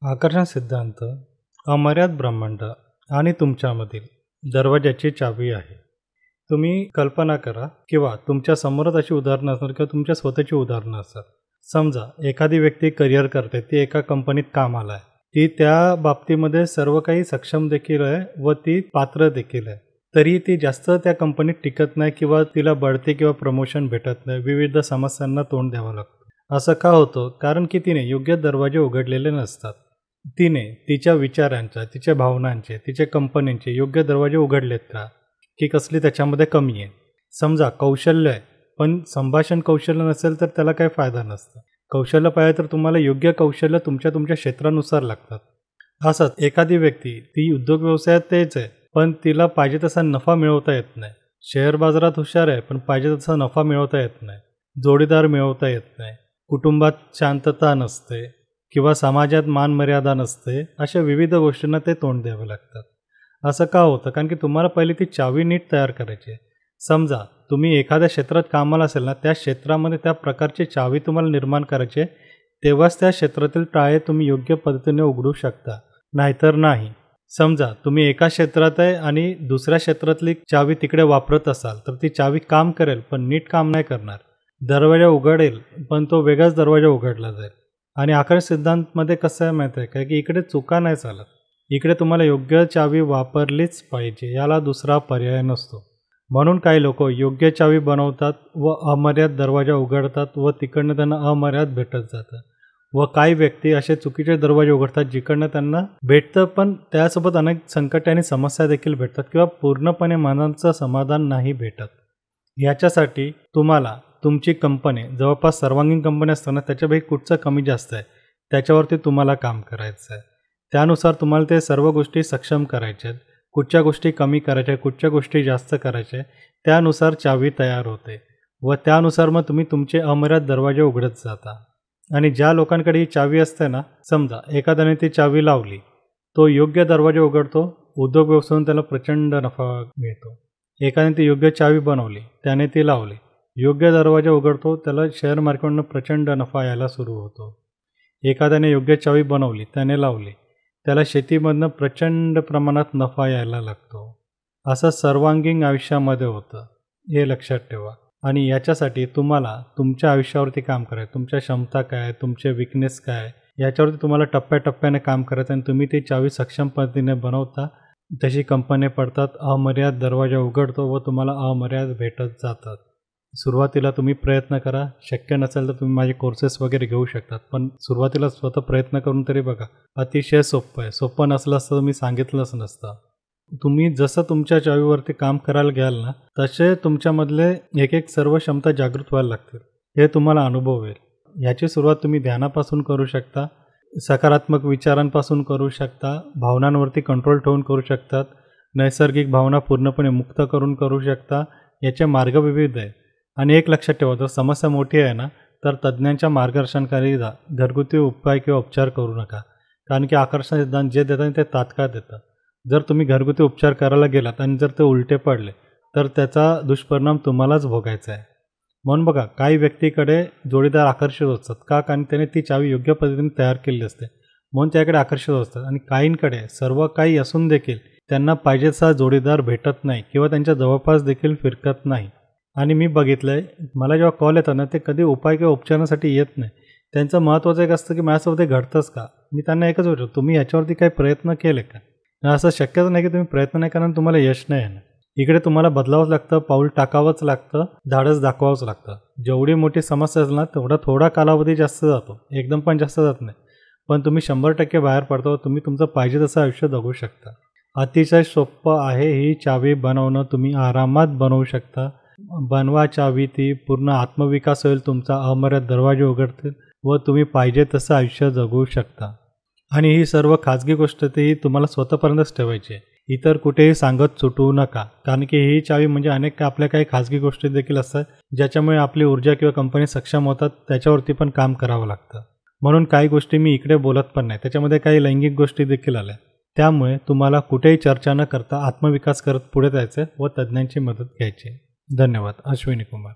आकर्षण सिद्धांत अमर्याद ब्रह्मांड आणि तुमच्यामधील दरवाजाची चावी आहे. तुम्ही कल्पना करा किंवा तुमच्या समोरच अशी उदाहरणं असणार किंवा तुमच्या स्वतःची उदाहरणं असतात. समजा एखादी व्यक्ती करिअर करते, ती एका कंपनीत कामाला आहे, ती त्या बाबतीमध्ये सर्व काही सक्षम देखील आहे व ती पात्र देखील आहे. तरी ती जास्त त्या कंपनीत टिकत नाही किंवा तिला बढती किंवा प्रमोशन भेटत नाही, विविध समस्यांना तोंड द्यावं लागतं. असं का होतं? कारण की तिने योग्य दरवाजे उघडलेले नसतात. तिने तिच्या विचारांचा, तिच्या भावनांचे, तिच्या कंपनीचे योग्य दरवाजे उघडलेत का, की कसली त्याच्यामध्ये कमी आहे. समजा कौशल्य आहे, पण संभाषण कौशल्य नसेल तर त्याला काही फायदा नसतं. कौशल्य पाहिजे तर तुम्हाला योग्य कौशल्य तुमच्या क्षेत्रानुसार लागतात. असंच एखादी व्यक्ती ती उद्योग व्यवसायात तेच आहे, पण तिला पाहिजे तसा नफा मिळवता येत नाही. शेअर बाजारात हुशार आहे, पण पाहिजे तसा नफा मिळवता येत नाही, जोडीदार मिळवता येत नाही, कुटुंबात शांतता नसते किंवा समाजात मान मर्यादा नसते. अशा विविध गोष्टींना ते तोंड द्यावं लागतात. असं का होतं? कारण की तुम्हाला पहिली ती चावी नीट तयार करायची आहे. समजा तुम्ही एखाद्या क्षेत्रात कामाला असेल ना, त्या क्षेत्रामध्ये त्या प्रकारची चावी तुम्हाला निर्माण करायची आहे, तेव्हाच त्या क्षेत्रातील टाळे तुम्ही योग्य पद्धतीने उघडू शकता, नाहीतर नाही. समजा तुम्ही एका क्षेत्रात आहे आणि दुसऱ्या क्षेत्रातली चावी तिकडे वापरत असाल तर ती चावी काम करेल पण नीट काम नाही करणार. दरवाजा उघडेल पण तो वेगळाच दरवाजा उघडला जाईल. आणि आकर्षण सिद्धांतमध्ये कसं आहे माहीत आहे का, की इकडे चुका नाही चालत. इकडे तुम्हाला योग्य चावी वापरलीच पाहिजे, याला दुसरा पर्याय नसतो. म्हणून काही लोक योग्य चावी बनवतात व अमर्याद दरवाजा उघडतात व तिकडनं त्यांना अमर्याद भेटत जातं. व काही व्यक्ती असे चुकीचे दरवाजे उघडतात जिकडनं त्यांना भेटतं, पण त्यासोबत अनेक संकटे आणि समस्या देखील भेटतात किंवा पूर्णपणे मनाचं समाधान नाही भेटत. याच्यासाठी तुम्हाला तुमची कंपनी, जवळपास सर्वांगीण कंपनी असताना त्याच्यापैकी कुठचं कमी जास्त आहे त्याच्यावरती तुम्हाला काम करायचं आहे. त्यानुसार तुम्हाला ते सर्व गोष्टी सक्षम करायच्या आहेत. कुठच्या गोष्टी कमी करायच्या, कुठच्या गोष्टी जास्त करायच्या, त्यानुसार चावी तयार होते व त्यानुसार मग तुम्ही तुमचे अमर्याद दरवाजे उघडत जाता. आणि ज्या लोकांकडे ही चावी असते ना, समजा एखाद्याने ती चावी लावली, तो योग्य दरवाजे उघडतो, उद्योग व्यवसायातून त्याला प्रचंड नफा मिळतो. एखाद्याने ती योग्य चावी बनवली, त्याने ती लावली, योग्य दरवाजा उघडतो, त्याला शेअर मार्केटमधून प्रचंड नफा यायला सुरू होतो. एखाद्याने योग्य चावी बनवली, त्याने लावली, त्याला शेतीमधनं प्रचंड प्रमाणात नफा यायला लागतो. असं सर्वांगीण आयुष्यामध्ये होतं, हे लक्षात ठेवा. आणि याच्यासाठी तुम्हाला तुमच्या आयुष्यावरती काम करायचं. तुमच्या क्षमता काय, तुमचे विकनेस काय, याच्यावरती तुम्हाला टप्प्याटप्प्याने काम करायचं. आणि तुम्ही ती चावी सक्षम पद्धतीने बनवता, तशी कंपनी पडतात, अमर्याद दरवाजा उघडतो व तुम्हाला अमर्याद भेटत जातात. सुरुवातीला तुम्ही प्रयत्न करा. शक्य नसेल तर तुम्ही माझे कोर्सेस वगैरे घेऊ शकतात, पण सुरुवातीला स्वतः प्रयत्न करून तरी बघा. अतिशय सोपं आहे. सोपं नसलं असतं मी सांगितलंच नसतं. तुम्ही जसं तुमच्या चावीवरती काम करायला घ्याल ना, तसे तुमच्यामधले एक एक सर्व क्षमता जागृत व्हायला लागतील. हे तुम्हाला अनुभव होईल. याची सुरुवात तुम्ही ध्यानापासून करू शकता, सकारात्मक विचारांपासून करू शकता, भावनांवरती कंट्रोल ठेवून करू शकतात, नैसर्गिक भावना पूर्णपणे मुक्त करून करू शकता. याचे मार्ग विविध आहेत. आणि एक लक्षात ठेवा, जर समस्या मोठी आहे ना, तर तज्ज्ञांच्या मार्गदर्शनाखाली जा. घरगुती उपाय किंवा उपचार करू नका. कारण की आकर्षण सिद्धांत जे देतात ते तात्काळ देतं. जर तुम्ही घरगुती उपचार करायला गेलात आणि जर ते उलटे पडले तर त्याचा दुष्परिणाम तुम्हालाच भोगायचा आहे. म्हणून बघा, काही व्यक्तीकडे जोडीदार आकर्षित असतात का, कारण त्याने ती चावी योग्य पद्धतीने तयार केलेली असते, म्हणून त्याकडे आकर्षित असतात. आणि काहींकडे सर्व काही असून देखील त्यांना पाहिजे तसा जोडीदार भेटत नाही किंवा त्यांच्या जवळपास देखील फिरकत नाही. आणि मी बघितलं आहे, मला जेव्हा कॉल येतात ना, ते कधी उपाय किंवा उपचारासाठी येत नाही. त्यांचं महत्त्वाचं एक असतं की माझ्यासोबत हे घडतंच का. मी त्यांना एकच विचारतो, तुम्ही याच्यावरती काही प्रयत्न केले का. असं शक्यच नाही की तुम्ही प्रयत्न नाही कारण तुम्हाला यश नाही येणार. इकडे तुम्हाला बदलावंच लागतं, पाऊल टाकावंच लागतं, धाडस दाखवावंच लागतं. जेवढी मोठी समस्या असेल ना, तेवढा थोडा कालावधी जास्त जातो, एकदम पण जास्त जात नाही. पण तुम्ही 100% बाहेर पडतो, तुम्ही तुमचं पाहिजे तसं आयुष्य जगू शकता. अतिशय सोपं आहे ही चावी बनवणं. तुम्ही आरामात बनवू शकता. बनवा चावी, ती पूर्ण आत्मविकास होईल तुमचा, अमर्याद दरवाजे उघडतील व तुम्ही पाहिजे तसं आयुष्य जगू शकता. आणि ही सर्व खाजगी गोष्ट ही तुम्हाला स्वतःपर्यंतच ठेवायची आहे. इतर कुठेही सांगत सुटू नका. कारण की ही चावी म्हणजे अनेक आपल्या काही खाजगी गोष्टी देखील असतात ज्याच्यामुळे आपली ऊर्जा किंवा कंपनी सक्षम होतात, त्याच्यावरती पण काम करावं लागतं. म्हणून काही गोष्टी मी इकडे बोलत पण नाही, त्याच्यामध्ये काही लैंगिक गोष्टी देखील आल्या. त्यामुळे तुम्हाला कुठेही चर्चा न करता आत्मविकास करत पुढे जायचं व तज्ज्ञांची मदत घ्यायची. धन्यवाद. अश्विनी कुमार.